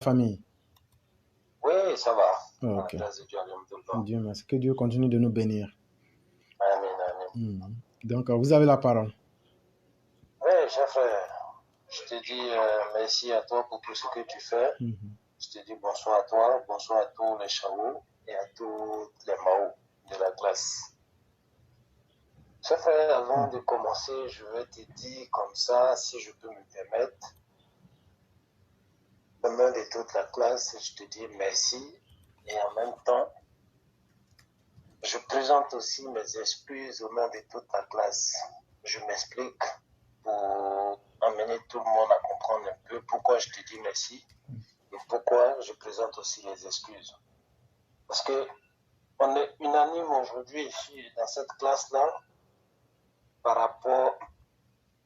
Famille. Oui, ça va. Ok. La grâce de Dieu, alhamdoulilah. Dieu merci. Que Dieu continue de nous bénir. Amen, amen. Donc, vous avez la parole. Oui, chef frère, je te dis merci à toi pour tout ce que tu fais. Je te dis bonsoir à toi, bonsoir à tous les Chaos et à tous les Mao de la classe. Chef frère, avant de commencer, je vais te dire comme ça, si je peux me permettre, au nom de toute la classe, je te dis merci et en même temps, je présente aussi mes excuses au nom de toute la classe. Je m'explique pour amener tout le monde à comprendre un peu pourquoi je te dis merci et pourquoi je présente aussi les excuses. Parce que on est unanime aujourd'hui ici dans cette classe-là par rapport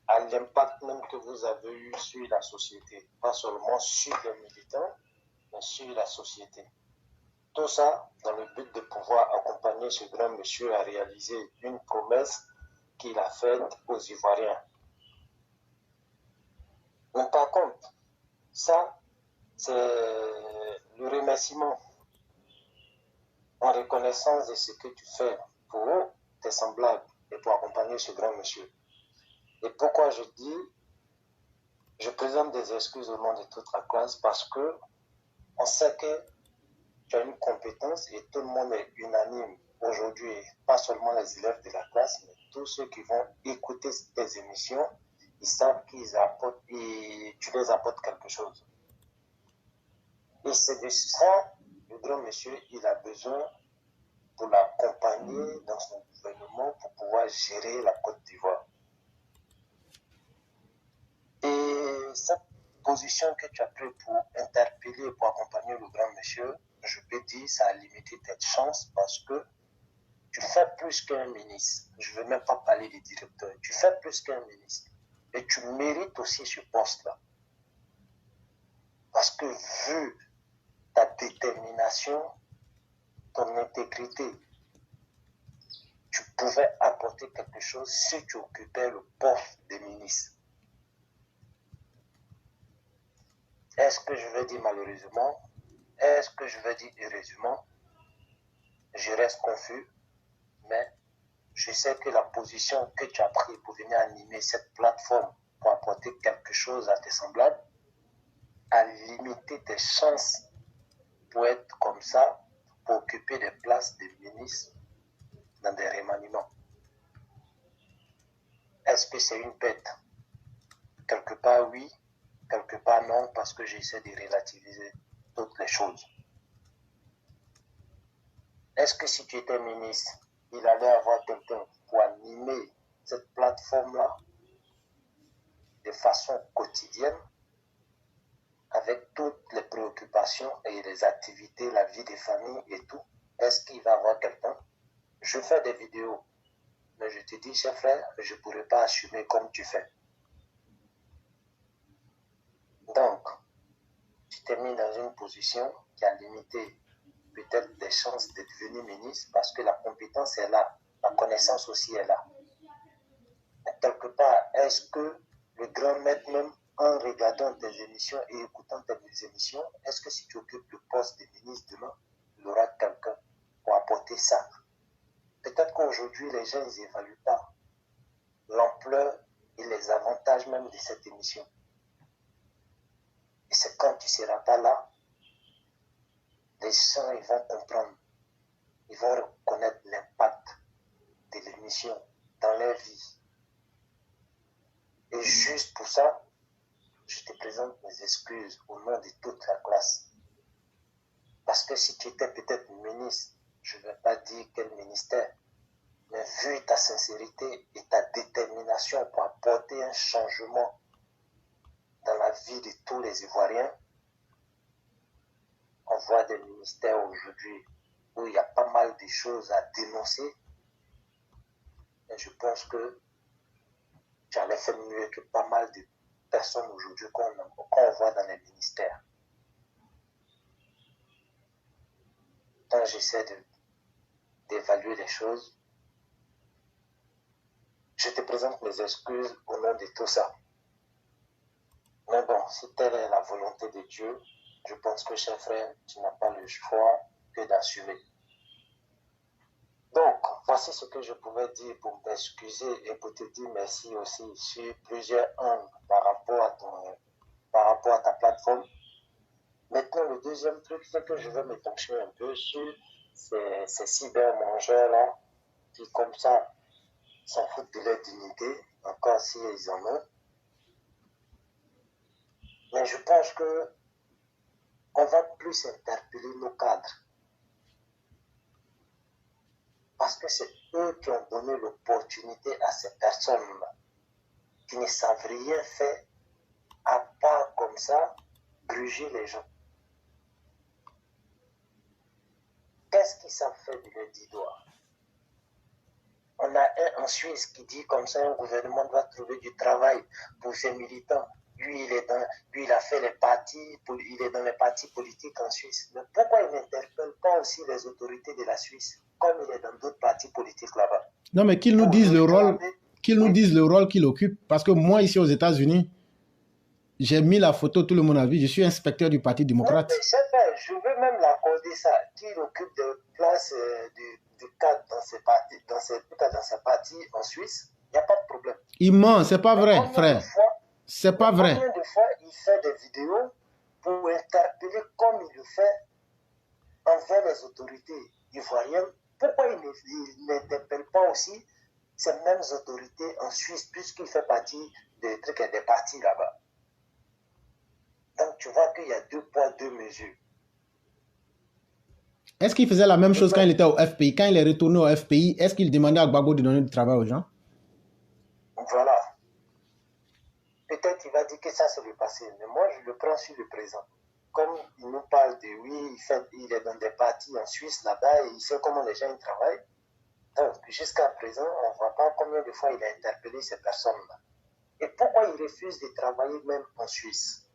à l'impact même que vous avez eu sur la société, pas seulement sur les militants, mais sur la société. Tout ça dans le but de pouvoir accompagner ce grand monsieur à réaliser une promesse qu'il a faite aux Ivoiriens. Mais par contre, ça, c'est le remerciement en reconnaissance de ce que tu fais pour tes semblables et pour accompagner ce grand monsieur. Et pourquoi je dis, je présente des excuses au nom de toute la classe parce que on sait que tu as une compétence et tout le monde est unanime aujourd'hui, pas seulement les élèves de la classe, mais tous ceux qui vont écouter tes émissions, ils savent qu'ils apportent, tu les apportes quelque chose. Et c'est de ça, le grand monsieur, il a besoin pour l'accompagner dans son gouvernement pour pouvoir gérer la Côte d'Ivoire. Et cette position que tu as prise pour interpeller, pour accompagner le grand monsieur, je peux dire, ça a limité tes chances parce que tu fais plus qu'un ministre. Je ne veux même pas parler des directeurs. Tu fais plus qu'un ministre. Et tu mérites aussi ce poste-là. Parce que vu ta détermination, ton intégrité, tu pouvais apporter quelque chose si tu occupais le poste de ministre. Est-ce que je vais dire malheureusement? Est-ce que je vais dire heureusement? Je reste confus, mais je sais que la position que tu as prise pour venir animer cette plateforme pour apporter quelque chose à tes semblables a limité tes chances pour être comme ça, pour occuper des places de ministres dans des remaniements. Est-ce que c'est une bête? Quelque part oui, quelque part non, parce que j'essaie de relativiser toutes les choses. Est-ce que si tu étais ministre, il allait avoir quelqu'un pour animer cette plateforme-là de façon quotidienne, avec toutes les préoccupations et les activités, la vie des familles et tout? Est-ce qu'il va avoir quelqu'un? Je fais des vidéos, mais je te dis, cher frère, je ne pourrais pas assumer comme tu fais. Donc, tu t'es mis dans une position qui a limité peut-être des chances de devenir ministre parce que la compétence est là, la connaissance aussi est là. Mais quelque part, est-ce que le grand maître même, en regardant tes émissions et écoutant tes émissions, est-ce que si tu occupes le poste de ministre demain, il y aura quelqu'un pour apporter ça? Peut-être qu'aujourd'hui, les gens n'évaluent pas l'ampleur et les avantages même de cette émission. Et c'est quand tu ne seras pas là, les gens ils vont comprendre, ils vont reconnaître l'impact de l'émission dans leur vie. Et juste pour ça, je te présente mes excuses au nom de toute la classe. Parce que si tu étais peut-être ministre, je ne vais pas dire quel ministère, mais vu ta sincérité et ta détermination pour apporter un changement dans la vie de tous les Ivoiriens, on voit des ministères aujourd'hui où il y a pas mal de choses à dénoncer. Et je pense que tu allais faire mieux que pas mal de personnes aujourd'hui qu'on voit dans les ministères. Donc j'essaie d'évaluer les choses. Je te présente mes excuses au nom de tout ça. Mais bon, si telle est la volonté de Dieu, je pense que, cher frère, tu n'as pas le choix que d'assumer. Donc, voici ce que je pouvais dire pour m'excuser et pour te dire merci aussi sur plusieurs angles par rapport à ta plateforme. Maintenant, le deuxième truc, c'est que je veux me pencher un peu sur ces cybermangeurs-là qui, comme ça, s'en foutent de leur dignité, encore si ils en ont. Mais je pense que on va plus interpeller nos cadres. Parce que c'est eux qui ont donné l'opportunité à ces personnes-là, qui ne savent rien faire, à part comme ça, gruger les gens. Qu'est-ce qu'ils savent faire de leurs 10 doigts? On a un en Suisse qui dit comme ça, un gouvernement doit trouver du travail pour ses militants. Lui, il a fait les partis, il est dans les partis politiques en Suisse. Mais pourquoi il n'interpelle pas aussi les autorités de la Suisse, comme il est dans d'autres partis politiques là-bas? Non, mais qu'ils nous disent le rôle, qu'il occupe. Parce que moi, ici aux États-Unis, j'ai mis la photo, tout le monde a vu, je suis inspecteur du Parti démocrate. Non, mais c'est vrai, je veux même l'accorder ça. Qu'il occupe des places du cadre dans ses partis en Suisse, il n'y a pas de problème. Il ment, c'est pas vrai, frère. C'est pas vrai. Combien de fois il fait des vidéos pour interpeller comme il le fait envers les autorités ivoiriennes? Pourquoi il n'interpelle pas aussi ces mêmes autorités en Suisse, puisqu'il fait partie des partis là-bas? Donc tu vois qu'il y a 2 poids, 2 mesures. Est-ce qu'il faisait la même chose quand il était au FPI? Quand il est retourné au FPI, est-ce qu'il demandait à Gbagbo de donner du travail aux gens? Voilà. Peut-être il va dire que ça c'est le passé, mais moi je le prends sur le présent. Comme il nous parle de oui, il est dans des partis en Suisse là-bas et il sait comment les gens y travaillent. Donc jusqu'à présent, on ne voit pas combien de fois il a interpellé ces personnes-là. Et pourquoi il refuse de travailler même en Suisse?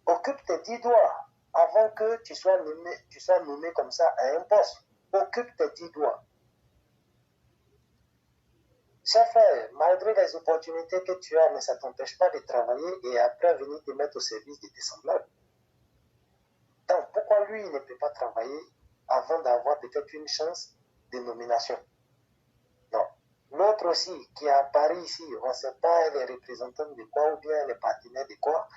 Occupe tes 10 doigts avant que tu sois nommé comme ça à un poste. Occupe tes 10 doigts. Cher frère, malgré les opportunités que tu as, mais ça ne t'empêche pas de travailler et après venir te mettre au service de tes semblables. Donc, pourquoi lui, il ne peut pas travailler avant d'avoir peut-être une chance de nomination? Non. L'autre aussi, qui est à Paris ici, on ne sait pas les représentants de quoi ou bien les partenaires de quoi,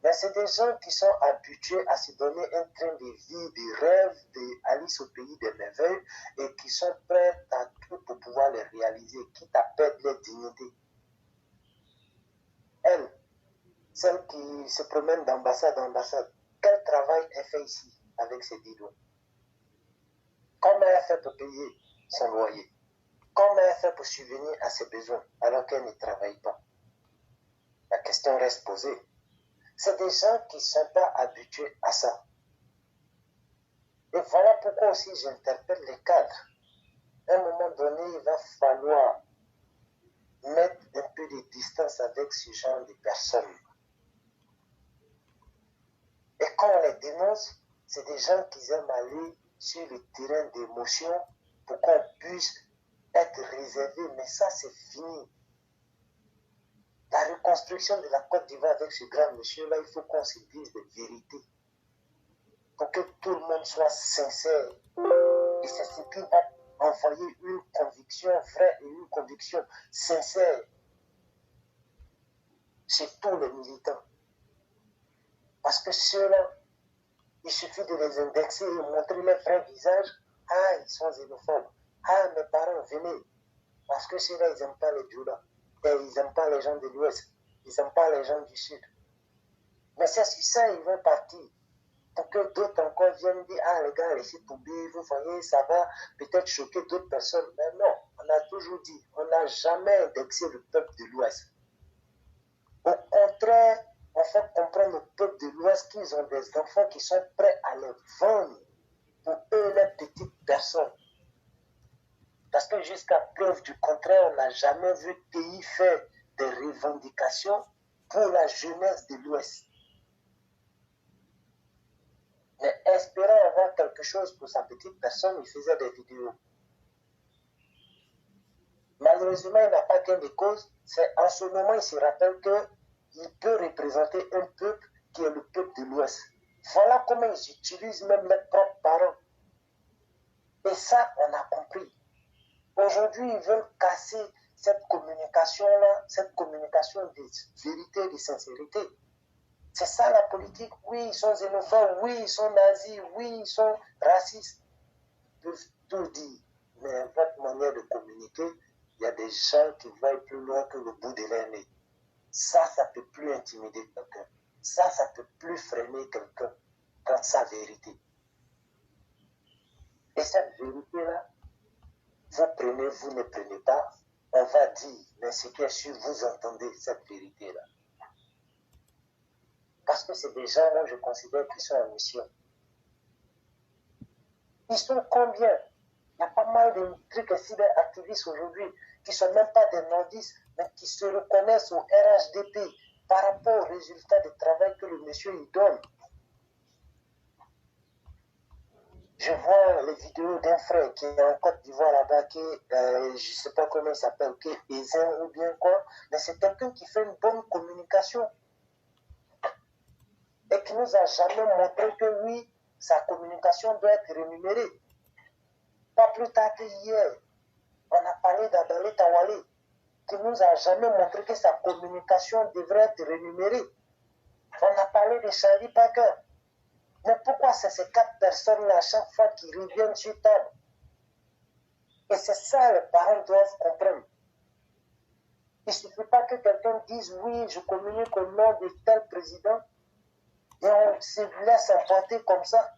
mais c'est des gens qui sont habitués à se donner un train de vie, de rêve, d'Alice au pays des merveilles et qui sont prêts à tout pour pouvoir les réaliser, quitte à perdre leur dignité. Elle, celle qui se promène d'ambassade en ambassade, quel travail elle fait ici avec ses 10 doigts? Comment elle fait pour payer son loyer? Comment elle fait pour subvenir à ses besoins alors qu'elle ne travaille pas? La question reste posée. C'est des gens qui ne sont pas habitués à ça. Et voilà pourquoi aussi j'interpelle les cadres. À un moment donné, il va falloir mettre un peu de distance avec ce genre de personnes. Et quand on les dénonce, c'est des gens qui aiment aller sur le terrain d'émotion pour qu'on puisse être réservé. Mais ça, c'est fini. La reconstruction de la Côte d'Ivoire avec ce grand monsieur-là, il faut qu'on se dise des vérités. Pour que tout le monde soit sincère. Et c'est ce qui va envoyer une conviction vraie et une conviction sincère chez tous les militants. Parce que ceux-là, il suffit de les indexer et montrer leur vrai visage. Ah, ils sont xénophobes. Ah, mes parents, venez. Parce que ceux-là, ils n'aiment pas les Djoula. Et ils n'aiment pas les gens de l'Ouest. Ils n'aiment pas les gens du Sud. Mais c'est sur ça ils vont partir. Pour que d'autres encore viennent dire, ah les gars, laissez tomber, vous voyez, ça va peut-être choquer d'autres personnes. Mais non, on a toujours dit, on n'a jamais indexé le peuple de l'Ouest. Au contraire, on fait comprendre au peuple de l'Ouest qu'ils ont des enfants qui sont prêts à les vendre pour eux, les petites personnes. Parce que jusqu'à preuve du contraire, on n'a jamais vu le pays faire des revendications pour la jeunesse de l'Ouest. Mais espérant avoir quelque chose pour sa petite personne, il faisait des vidéos. Malheureusement, il n'a pas qu'un des causes. C'est en ce moment, il se rappelle qu'il peut représenter un peuple qui est le peuple de l'Ouest. Voilà comment ils utilisent même leurs propres parents. Et ça, on a compris. Aujourd'hui, ils veulent casser cette communication-là, cette communication de vérité, de sincérité. C'est ça la politique. Oui, ils sont xénophobes, oui, ils sont nazis, oui, ils sont racistes. Ils peuvent tout dire. Mais votre manière de communiquer, il y a des gens qui vont plus loin que le bout de leur nez. Ça ne peut plus intimider quelqu'un. Ça ne peut plus freiner quelqu'un dans sa vérité. Et cette vérité-là, vous prenez, vous ne prenez pas, on va dire, mais ce qui est sûr, vous entendez cette vérité-là. Parce que c'est des gens, moi, je considère qu'ils sont en mission. Ils sont combien? Il y a pas mal de trucs et cyber-activistes aujourd'hui qui ne sont même pas des nordistes, mais qui se reconnaissent au RHDP par rapport aux résultats du travail que le monsieur y donne. Je vois les vidéos d'un frère qui est en Côte d'Ivoire là-bas, qui je ne sais pas comment il s'appelle, qui est Ezin ou bien quoi, mais c'est quelqu'un qui fait une bonne communication et qui nous a jamais montré que oui, sa communication doit être rémunérée. Pas plus tard que hier, on a parlé d'Adalé Tawale, qui nous a jamais montré que sa communication devrait être rémunérée. On a parlé de Charlie Parker. Mais pourquoi c'est ces 4 personnes-là, chaque fois qu'ils reviennent sur table? Et c'est ça, les parents doivent comprendre. Il ne suffit pas que quelqu'un dise oui, je communique au nom de tel président, et on se laisse emporter comme ça.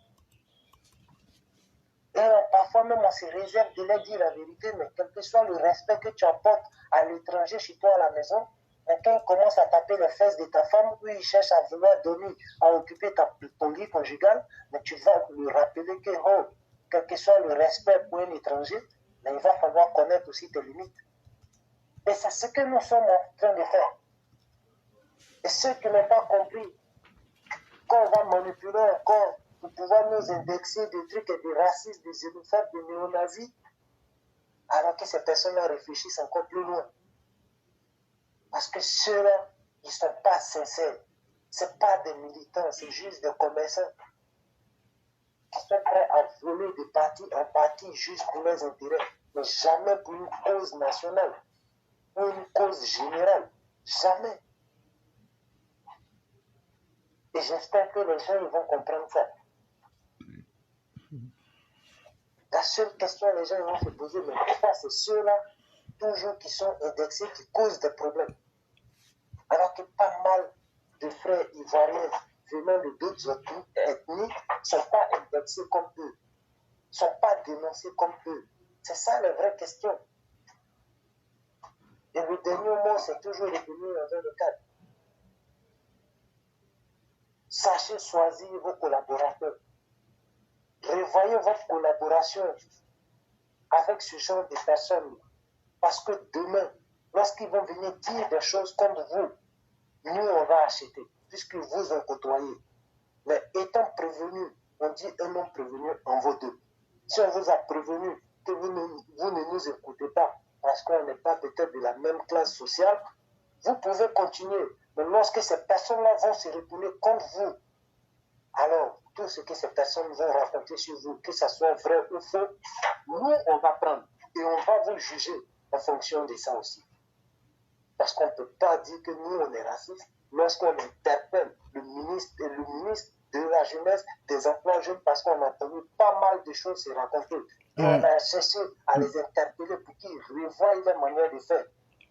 Et parfois même on se réserve de leur dire la vérité, mais quel que soit le respect que tu apportes à l'étranger chez toi à la maison, mais quand il commence à taper les fesses de ta femme, ou il cherche à vouloir dormir, à occuper ton lit conjugal, mais tu vas lui rappeler que, oh, quel que soit le respect pour un étranger, mais il va falloir connaître aussi tes limites. Et c'est ce que nous sommes en train de faire. Et ceux qui n'ont pas compris, quand on va manipuler encore pour pouvoir nous indexer des trucs et des racistes, des xénophobes, des néo-nazis, alors que ces personnes-là réfléchissent encore plus loin. Parce que ceux-là, ils ne sont pas sincères. Ce n'est pas des militants, c'est juste des commerçants qui sont prêts à voler de parti en parti juste pour leurs intérêts, mais jamais pour une cause nationale ou une cause générale. Jamais. Et j'espère que les gens ils vont comprendre ça. La seule question que les gens vont se poser, mais pourquoi c'est ceux-là, toujours qui sont indexés, qui causent des problèmes? Alors que pas mal de frères ivoiriens venant de d'autres ethnies ne sont pas indexés comme eux, ne sont pas dénoncés comme eux. C'est ça la vraie question. Et le dernier mot, c'est toujours revenu dans le cadre. Sachez choisir vos collaborateurs. Revoyez votre collaboration avec ce genre de personnes. Parce que demain, lorsqu'ils vont venir dire des choses comme vous, nous, on va acheter, puisque vous en côtoyez. Mais étant prévenu, on dit un homme prévenu en vaut deux. Si on vous a prévenu que vous ne nous écoutez pas, parce qu'on n'est pas peut-être de la même classe sociale, vous pouvez continuer. Mais lorsque ces personnes-là vont se retourner contre vous, alors tout ce que ces personnes vont raconter sur vous, que ce soit vrai ou faux, nous, on va prendre et on va vous juger en fonction de ça aussi. Parce qu'on ne peut pas dire que nous, on est racistes lorsqu'on interpelle le ministre de la jeunesse, des emplois jeunes, parce qu'on a entendu pas mal de choses se raconter. Et on a cherché à les interpeller pour qu'ils revoient leur manière de faire.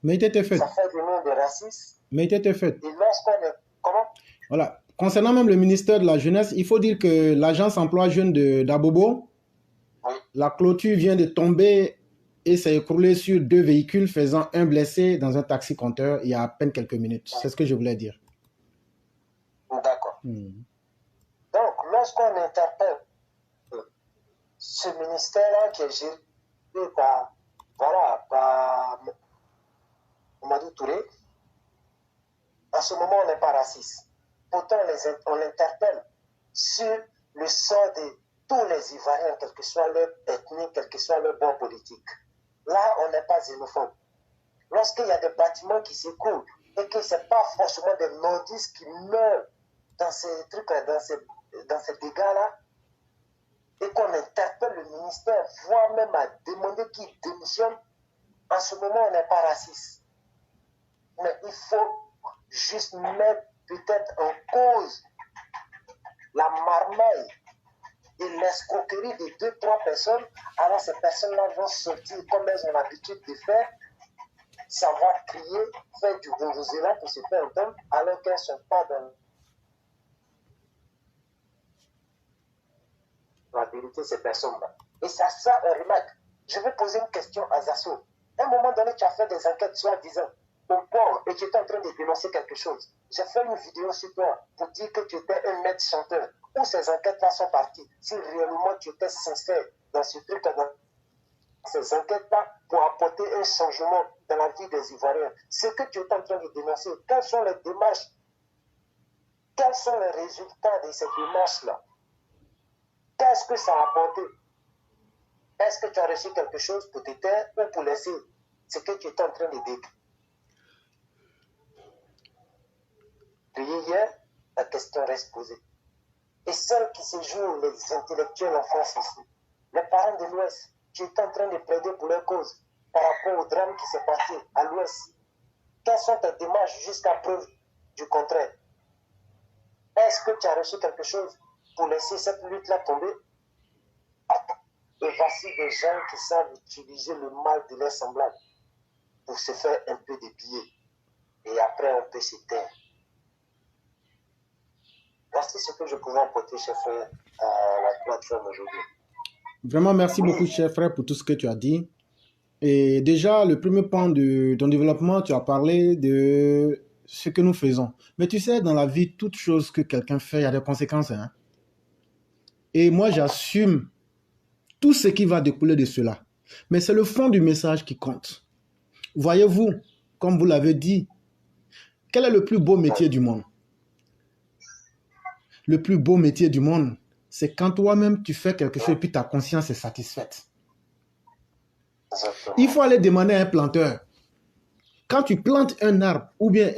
Mais il était fait. Ça fait du nom de racisme. Mais il était fait. Et lorsqu'on est... Comment? Voilà. Concernant même le ministère de la Jeunesse, il faut dire que l'agence emploi jeune d'Abobo, oui, la clôture vient de tomber et s'est écroulée sur 2 véhicules, faisant un blessé dans un taxi-compteur il y a à peine quelques minutes. C'est ce que je voulais dire. D'accord. Donc, lorsqu'on interpelle ce ministère-là qui est géré par Mamadou Touré, en ce moment, on n'est pas raciste. Pourtant, on l'interpelle sur le sort de tous les Ivoiriens, quelle que soit leur ethnie, quel que soit leur bord politique. Là, on n'est pas xénophobe. Lorsqu'il y a des bâtiments qui s'écoulent et que ce n'est pas forcément des nordistes qui meurent dans ces trucs-là, dans ces dégâts-là, et qu'on interpelle le ministère, voire même à demander qu'il démissionne, en ce moment, on n'est pas raciste. Mais il faut juste mettre peut-être en cause la marmaille et l'escroquerie de 2-3 personnes. Alors ces personnes-là vont sortir comme elles ont l'habitude de faire, savoir crier, faire du vuvuzela pour se faire entendre, alors qu'elles ne sont pas dans la vérité, ces personnes-là. Et ça, remarque, je vais poser une question à Zasso. À un moment donné, tu as fait des enquêtes soi-disant au port et tu étais en train de dénoncer quelque chose. J'ai fait une vidéo sur toi pour dire que tu étais un maître chanteur. Où ces enquêtes-là sont parties? Si réellement tu étais sincère dans ce truc, dans ces enquêtes-là, pour apporter un changement dans la vie des Ivoiriens, ce que tu es en train de dénoncer, quelles sont les démarches, quels sont les résultats de ces démarches-là? Qu'est-ce que ça a apporté? Est-ce que tu as reçu quelque chose pour te taire ou pour laisser ce que tu es en train de décrire? Hier, la question reste posée. Et celles qui se jouent, les intellectuels en France ici, les parents de l'Ouest, qui est en train de plaider pour leur cause par rapport au drame qui s'est passé à l'Ouest, quelles sont tes démarches jusqu'à preuve du contraire? Est-ce que tu as reçu quelque chose pour laisser cette lutte-là tomber? Et voici des gens qui savent utiliser le mal de leurs semblables pour se faire un peu de billets. Et après, on peut se taire. Voici ce que je pouvais apporter, cher frère, à la plateforme aujourd'hui. Vraiment, merci beaucoup, cher frère, pour tout ce que tu as dit. Et déjà, le premier point de ton développement, tu as parlé de ce que nous faisons. Mais tu sais, dans la vie, toute chose que quelqu'un fait, il y a des conséquences. Hein? Et moi, j'assume tout ce qui va découler de cela. Mais c'est le fond du message qui compte. Voyez-vous, comme vous l'avez dit, quel est le plus beau métier du monde? Le plus beau métier du monde, c'est quand toi-même tu fais quelque chose et puis ta conscience est satisfaite. Il faut aller demander à un planteur. Quand tu plantes un arbre ou bien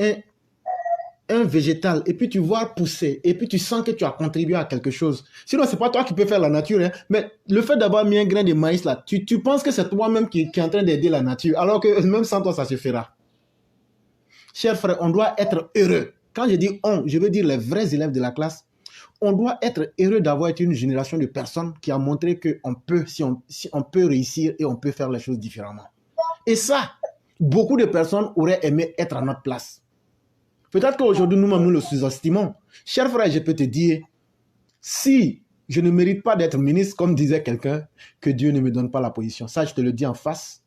un végétal et puis tu vois pousser et puis tu sens que tu as contribué à quelque chose. Sinon, ce n'est pas toi qui peux faire la nature. Hein, mais le fait d'avoir mis un grain de maïs là, tu penses que c'est toi-même qui est en train d'aider la nature alors que même sans toi, ça se fera. Chers frères, on doit être heureux. Quand je dis on, je veux dire les vrais élèves de la classe. On doit être heureux d'avoir été une génération de personnes qui a montré qu'on peut, si on peut réussir et on peut faire les choses différemment. Et ça, beaucoup de personnes auraient aimé être à notre place. Peut-être qu'aujourd'hui, nous-mêmes, nous le sous-estimons. Cher frère, je peux te dire, si je ne mérite pas d'être ministre, comme disait quelqu'un, que Dieu ne me donne pas la position. Ça, je te le dis en face.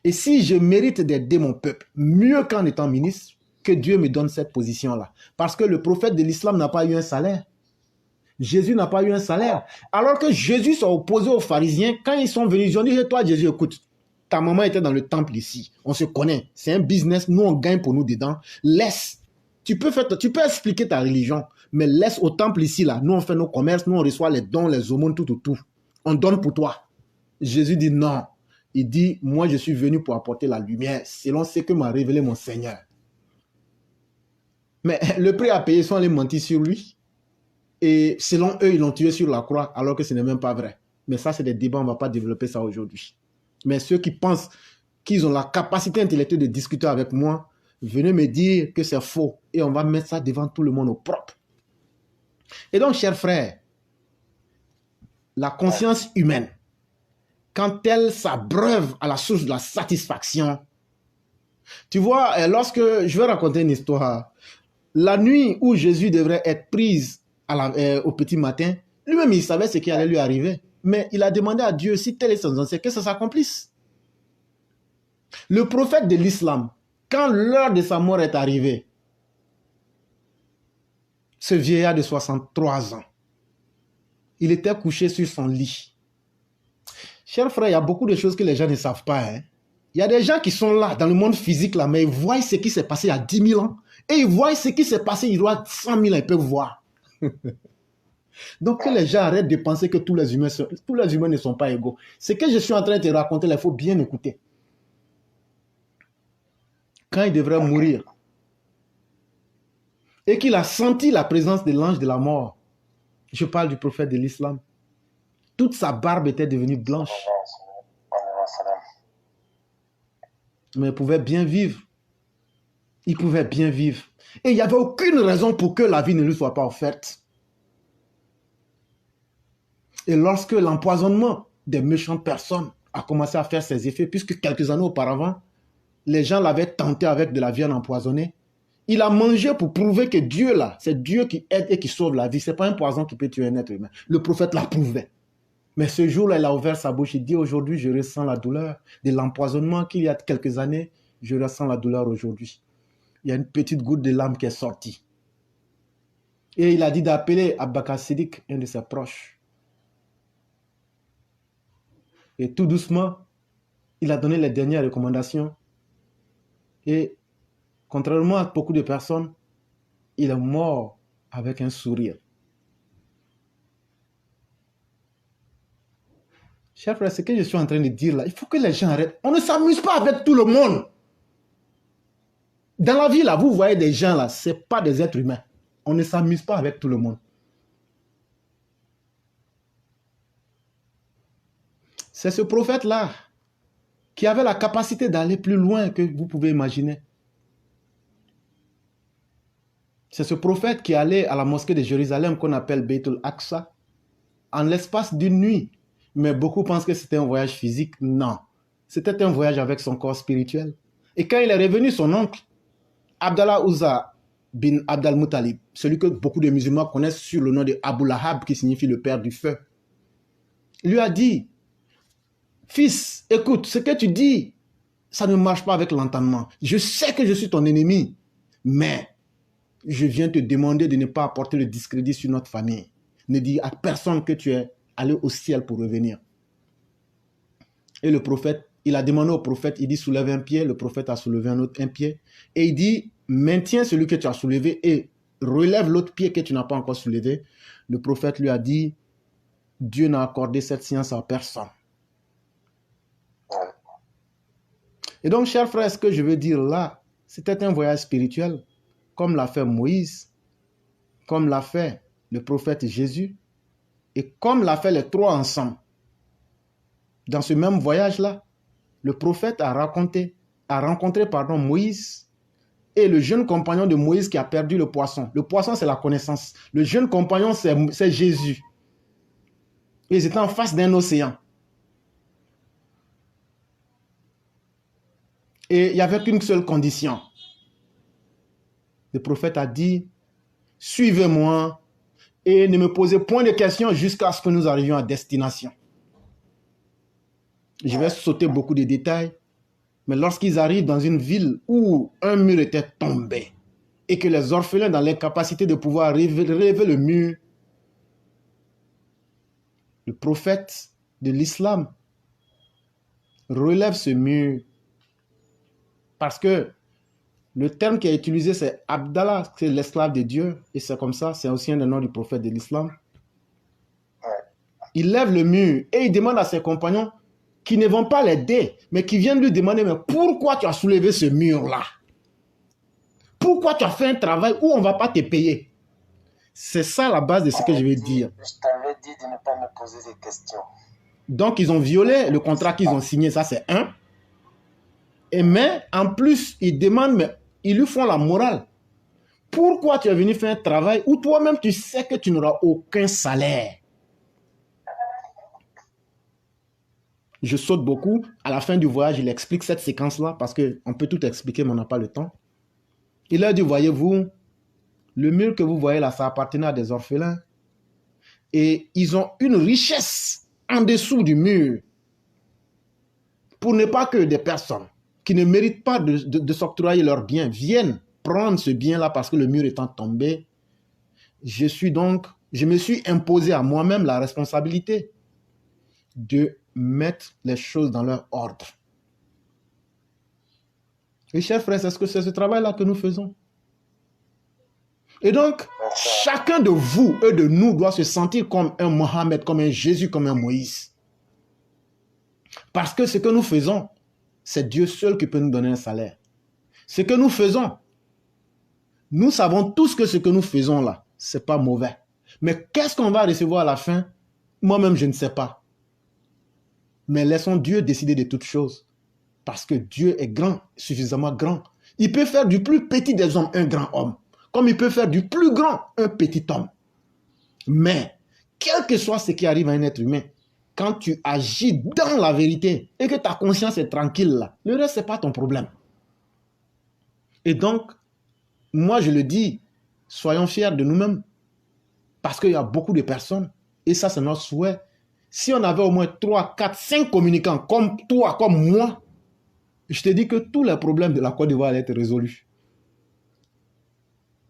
Et si je mérite d'aider mon peuple, mieux qu'en étant ministre, que Dieu me donne cette position-là. Parce que le prophète de l'islam n'a pas eu un salaire. Jésus n'a pas eu un salaire. Alors que Jésus s'est opposé aux pharisiens, quand ils sont venus, ils ont dit, toi Jésus, écoute, ta maman était dans le temple ici. On se connaît. C'est un business. Nous, on gagne pour nous dedans. Laisse. Tu peux expliquer ta religion, mais laisse au temple ici, là. Nous, on fait nos commerces. Nous, on reçoit les dons, les aumônes, tout. On donne pour toi. Jésus dit non. Il dit, moi, je suis venu pour apporter la lumière, selon ce que m'a révélé mon Seigneur. Mais le prix à payer, ils sont allés mentir sur lui. Et selon eux, ils l'ont tué sur la croix, alors que ce n'est même pas vrai. Mais ça, c'est des débats, on ne va pas développer ça aujourd'hui. Mais ceux qui pensent qu'ils ont la capacité intellectuelle de discuter avec moi, venez me dire que c'est faux. Et on va mettre ça devant tout le monde au propre. Et donc, chers frères, la conscience humaine, quand elle s'abreuve à la source de la satisfaction, tu vois, lorsque je vais raconter une histoire, la nuit où Jésus devrait être prise au petit matin, lui-même, il savait ce qui allait lui arriver. Mais il a demandé à Dieu, si tel est son ancien, que ça s'accomplisse. Le prophète de l'islam, quand l'heure de sa mort est arrivée, ce vieillard de 63 ans, il était couché sur son lit. Chers frères, il y a beaucoup de choses que les gens ne savent pas. Hein. Il y a des gens qui sont là, dans le monde physique, là, mais ils voient ce qui s'est passé il y a 10 000 ans. Et ils voient ce qui s'est passé il y a 100 000 ans, ils peuvent voir. Donc que les gens arrêtent de penser que tous les humains ne sont pas égaux. Ce que je suis en train de te raconter, il faut bien écouter. Quand il devrait mourir, et qu'il a senti la présence de l'ange de la mort. Je parle du prophète de l'islam. Toute sa barbe était devenue blanche. Mais il pouvait bien vivre. Il pouvait bien vivre. Et il n'y avait aucune raison pour que la vie ne lui soit pas offerte. Et lorsque l'empoisonnement des méchantes personnes a commencé à faire ses effets, puisque quelques années auparavant, les gens l'avaient tenté avec de la viande empoisonnée, il a mangé pour prouver que Dieu, là, c'est Dieu qui aide et qui sauve la vie. Ce n'est pas un poison qui peut tuer un être humain. Le prophète l'a prouvé. Mais ce jour-là, il a ouvert sa bouche. Il dit, aujourd'hui, je ressens la douleur de l'empoisonnement qu'il y a quelques années. Je ressens la douleur aujourd'hui. Il y a une petite goutte de larme qui est sortie. Et il a dit d'appeler Abba Bakr Siddiq, un de ses proches. Et tout doucement, il a donné les dernières recommandations. Et contrairement à beaucoup de personnes, il est mort avec un sourire. Chers frères, ce que je suis en train de dire là, il faut que les gens arrêtent. On ne s'amuse pas avec tout le monde. Dans la vie, là, vous voyez des gens là, ce n'est pas des êtres humains. On ne s'amuse pas avec tout le monde. C'est ce prophète-là qui avait la capacité d'aller plus loin que vous pouvez imaginer. C'est ce prophète qui allait à la mosquée de Jérusalem qu'on appelle Beit al-Aqsa en l'espace d'une nuit. Mais beaucoup pensent que c'était un voyage physique. Non, c'était un voyage avec son corps spirituel. Et quand il est revenu, son oncle, Abdallah Uzza bin Abd al-Muttalib, celui que beaucoup de musulmans connaissent sur le nom de Abu Lahab, qui signifie le père du feu, lui a dit, fils, écoute, ce que tu dis, ça ne marche pas avec l'entendement. Je sais que je suis ton ennemi, mais je viens te demander de ne pas apporter le discrédit sur notre famille. Ne dis à personne que tu es allé au ciel pour revenir. Et le prophète, il a demandé au prophète, il dit soulève un pied, le prophète a soulevé un pied, et il dit maintiens celui que tu as soulevé et relève l'autre pied que tu n'as pas encore soulevé. Le prophète lui a dit, Dieu n'a accordé cette science à personne. Et donc, chers frères, ce que je veux dire là, c'était un voyage spirituel, comme l'a fait Moïse, comme l'a fait le prophète Jésus, et comme l'a fait les trois ensemble. Dans ce même voyage-là, le prophète a rencontré Moïse et le jeune compagnon de Moïse qui a perdu le poisson. Le poisson, c'est la connaissance. Le jeune compagnon, c'est Jésus. Ils étaient en face d'un océan. Et il n'y avait qu'une seule condition. Le prophète a dit, suivez-moi et ne me posez point de questions jusqu'à ce que nous arrivions à destination. Je vais sauter beaucoup de détails, mais lorsqu'ils arrivent dans une ville où un mur était tombé et que les orphelins dans l'incapacité de pouvoir relever le mur, le prophète de l'islam relève ce mur parce que le terme qui est utilisé, c'est Abdallah, c'est l'esclave de Dieu, et c'est comme ça, c'est aussi un des noms du prophète de l'islam. Il lève le mur et il demande à ses compagnons qui ne vont pas l'aider, mais qui viennent lui demander, mais pourquoi tu as soulevé ce mur-là? Pourquoi tu as fait un travail où on ne va pas te payer? C'est ça la base de ce que je vais dire. Je t'avais dit de ne pas me poser des questions. Donc, ils ont violé le contrat qu'ils ont signé, ça c'est un. Mais en plus, ils demandent, mais ils lui font la morale. Pourquoi tu es venu faire un travail où toi-même tu sais que tu n'auras aucun salaire? Je saute beaucoup. À la fin du voyage, il explique cette séquence-là parce qu'on peut tout expliquer, mais on n'a pas le temps. Il leur dit, voyez-vous, le mur que vous voyez là, ça appartenait à des orphelins. Et ils ont une richesse en dessous du mur. Pour ne pas que des personnes qui ne méritent pas de s'octroyer leurs biens viennent prendre ce bien-là parce que le mur étant tombé. Je me suis imposé à moi-même la responsabilité de mettre les choses dans leur ordre. Et chers frères, est-ce que c'est ce travail-là que nous faisons? Et donc, chacun de vous et de nous doit se sentir comme un Mohammed, comme un Jésus, comme un Moïse. Parce que ce que nous faisons, c'est Dieu seul qui peut nous donner un salaire. Ce que nous faisons, Nous savons tous que ce que nous faisons là, c'est pas mauvais. Mais qu'est-ce qu'on va recevoir à la fin? Moi-même, je ne sais pas. Mais laissons Dieu décider de toutes choses. Parce que Dieu est grand, suffisamment grand. Il peut faire du plus petit des hommes un grand homme. Comme il peut faire du plus grand un petit homme. Mais, quel que soit ce qui arrive à un être humain, quand tu agis dans la vérité et que ta conscience est tranquille là, le reste, ce n'est pas ton problème. Et donc, moi je le dis, soyons fiers de nous-mêmes. Parce qu'il y a beaucoup de personnes, et ça c'est notre souhait. Si on avait au moins 3, 4, 5 communicants comme toi, comme moi, je te dis que tous les problèmes de la Côte d'Ivoire allaient être résolus.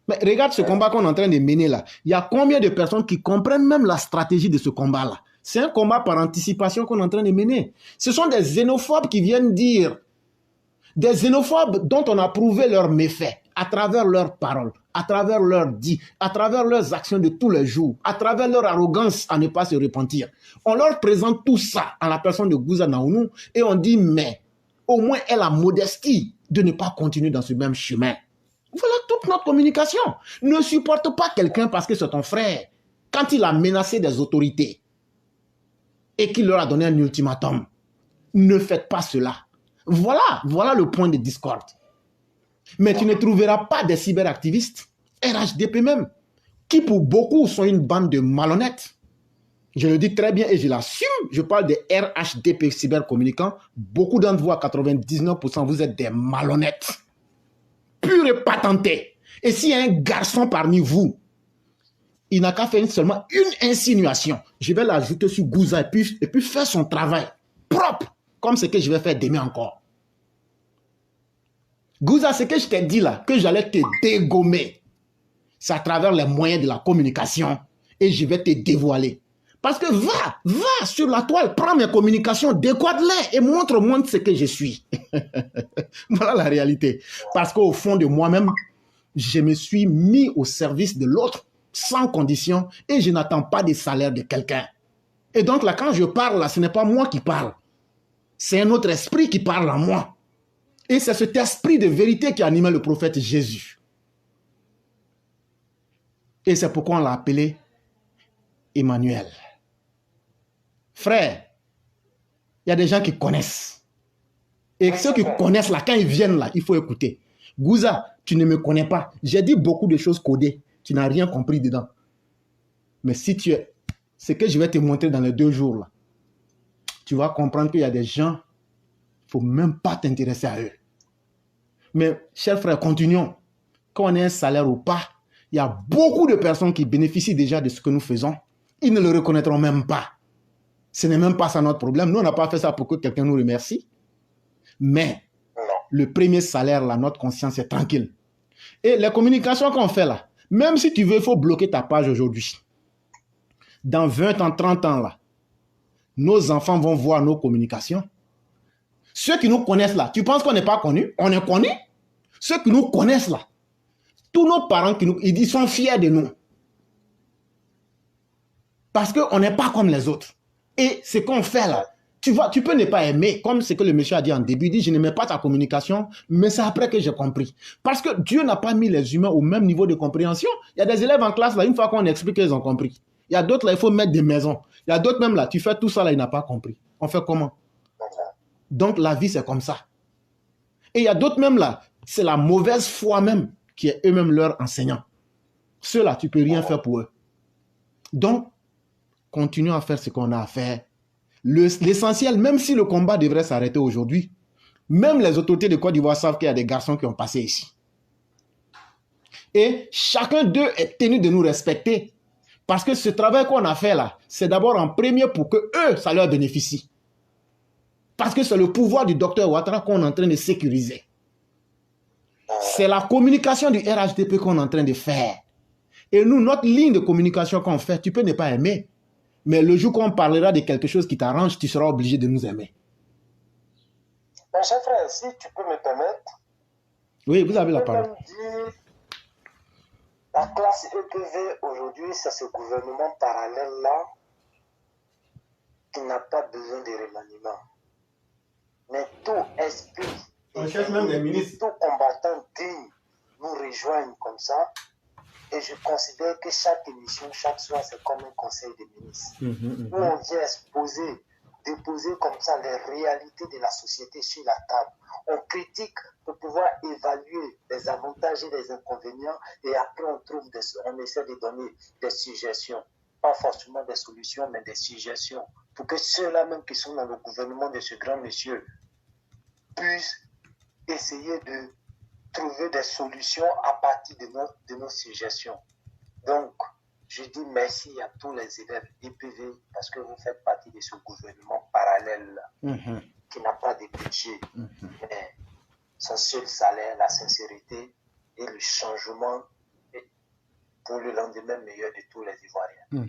Mais regarde ce combat qu'on est en train de mener là. Il y a combien de personnes qui comprennent même la stratégie de ce combat-là? C'est un combat par anticipation qu'on est en train de mener. Ce sont des xénophobes qui viennent dire, des xénophobes dont on a prouvé leurs méfaits à travers leurs paroles, à travers leurs dits, à travers leurs actions de tous les jours, à travers leur arrogance à ne pas se repentir. On leur présente tout ça en la personne de Gouza Naounou et on dit, mais au moins elle a modestie de ne pas continuer dans ce même chemin. Voilà toute notre communication. Ne supporte pas quelqu'un parce que c'est ton frère. Quand il a menacé des autorités et qu'il leur a donné un ultimatum, ne faites pas cela. Voilà le point de discorde. Mais tu ne trouveras pas des cyberactivistes, RHDP même, qui pour beaucoup sont une bande de malhonnêtes. Je le dis très bien et je l'assume. Je parle des RHDP cybercommunicants. Beaucoup d'entre vous, à 99%, vous êtes des malhonnêtes. Pur et patenté. Et s'il y a un garçon parmi vous, il n'a qu'à faire seulement une insinuation. Je vais l'ajouter sur Gouza et puis faire son travail propre, comme ce que je vais faire demain encore. Gouza, ce que je t'ai dit là, que j'allais te dégommer, c'est à travers les moyens de la communication et je vais te dévoiler. Parce que va sur la toile, prends mes communications, décode-les et montre-moi ce que je suis. Voilà la réalité. Parce qu'au fond de moi-même, je me suis mis au service de l'autre sans condition et je n'attends pas des salaires de quelqu'un. Et donc là, quand je parle, là, ce n'est pas moi qui parle. C'est un autre esprit qui parle en moi. Et c'est cet esprit de vérité qui animait le prophète Jésus. Et c'est pourquoi on l'a appelé Emmanuel. Frère, il y a des gens qui connaissent. Et ceux qui connaissent là, quand ils viennent là, il faut écouter. Gouza, tu ne me connais pas. J'ai dit beaucoup de choses codées. Tu n'as rien compris dedans. Mais si tu es... Ce que je vais te montrer dans les 2 jours là, tu vas comprendre qu'il y a des gens, il ne faut même pas t'intéresser à eux. Mais, chers frères, continuons. Quand on a un salaire ou pas, il y a beaucoup de personnes qui bénéficient déjà de ce que nous faisons. Ils ne le reconnaîtront même pas. Ce n'est même pas ça notre problème. Nous, on n'a pas fait ça pour que quelqu'un nous remercie. Mais, le premier salaire, là, notre conscience est tranquille. Et les communications qu'on fait là, même si tu veux, il faut bloquer ta page aujourd'hui. Dans 20 ans, 30 ans, là, nos enfants vont voir nos communications. Ceux qui nous connaissent là, tu penses qu'on n'est pas connus? On est connus. Ceux qui nous connaissent là, tous nos parents, ils sont fiers de nous. Parce qu'on n'est pas comme les autres. Et ce qu'on fait là, tu peux ne pas aimer, comme ce que le monsieur a dit en début, il dit, je n'aimais pas ta communication, mais c'est après que j'ai compris. Parce que Dieu n'a pas mis les humains au même niveau de compréhension. Il y a des élèves en classe là, une fois qu'on explique, ils ont compris. Il y a d'autres là, il faut mettre des maisons. Il y a d'autres même là, tu fais tout ça là, il n'a pas compris. On fait comment? Donc la vie c'est comme ça. Et il y a d'autres même là, c'est la mauvaise foi même qui est eux-mêmes leurs enseignants. Ceux-là, tu ne peux rien faire pour eux. Donc, continuons à faire ce qu'on a à faire. L'essentiel, même si le combat devrait s'arrêter aujourd'hui, même les autorités de Côte d'Ivoire savent qu'il y a des garçons qui ont passé ici. Et chacun d'eux est tenu de nous respecter. Parce que ce travail qu'on a fait là, c'est d'abord en premier pour que eux, ça leur bénéficie. Parce que c'est le pouvoir du docteur Ouattara qu'on est en train de sécuriser. C'est la communication du RHDP qu'on est en train de faire. Et nous, notre ligne de communication qu'on fait, tu peux ne pas aimer. Mais le jour qu'on parlera de quelque chose qui t'arrange, tu seras obligé de nous aimer. Mon cher frère, si tu peux me permettre. Oui, vous avez la parole. La classe EPV aujourd'hui, c'est ce gouvernement parallèle-là qui n'a pas besoin de remaniement. Mais tout esprit, on cherche même les ministres, tout combattant digne nous rejoignent comme ça. Et je considère que chaque émission, chaque soir, c'est comme un conseil des ministres. Où on vient déposer comme ça les réalités de la société sur la table. On critique pour pouvoir évaluer les avantages et les inconvénients. Et après, on essaie de donner des suggestions. Pas forcément des solutions, mais des suggestions. Pour que ceux-là même qui sont dans le gouvernement de ce grand monsieur puissent essayer de trouver des solutions à partir de nos suggestions. Donc, je dis merci à tous les élèves IPV parce que vous faites partie de ce gouvernement parallèle qui n'a pas de budget, mais son seul salaire, la sincérité et le changement pour le lendemain meilleur de tous les Ivoiriens.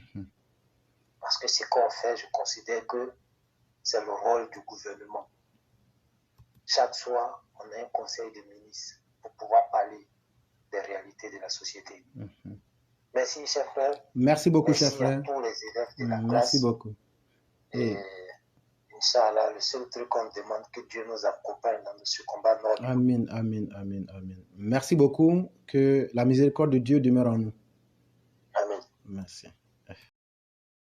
Parce que ce qu'on fait, je considère que c'est le rôle du gouvernement. Chaque soir, on a un conseil de ministres pour pouvoir parler des réalités de la société. Merci, cher frère. Merci beaucoup, cher Merci à frère. tous les élèves de la classe. Merci beaucoup. Et Inch'Allah, le seul truc qu'on demande, que Dieu nous accompagne dans ce combat noble. Amen, amen, amen, amen. Merci beaucoup. Que la miséricorde de Dieu demeure en nous. Amen. Merci.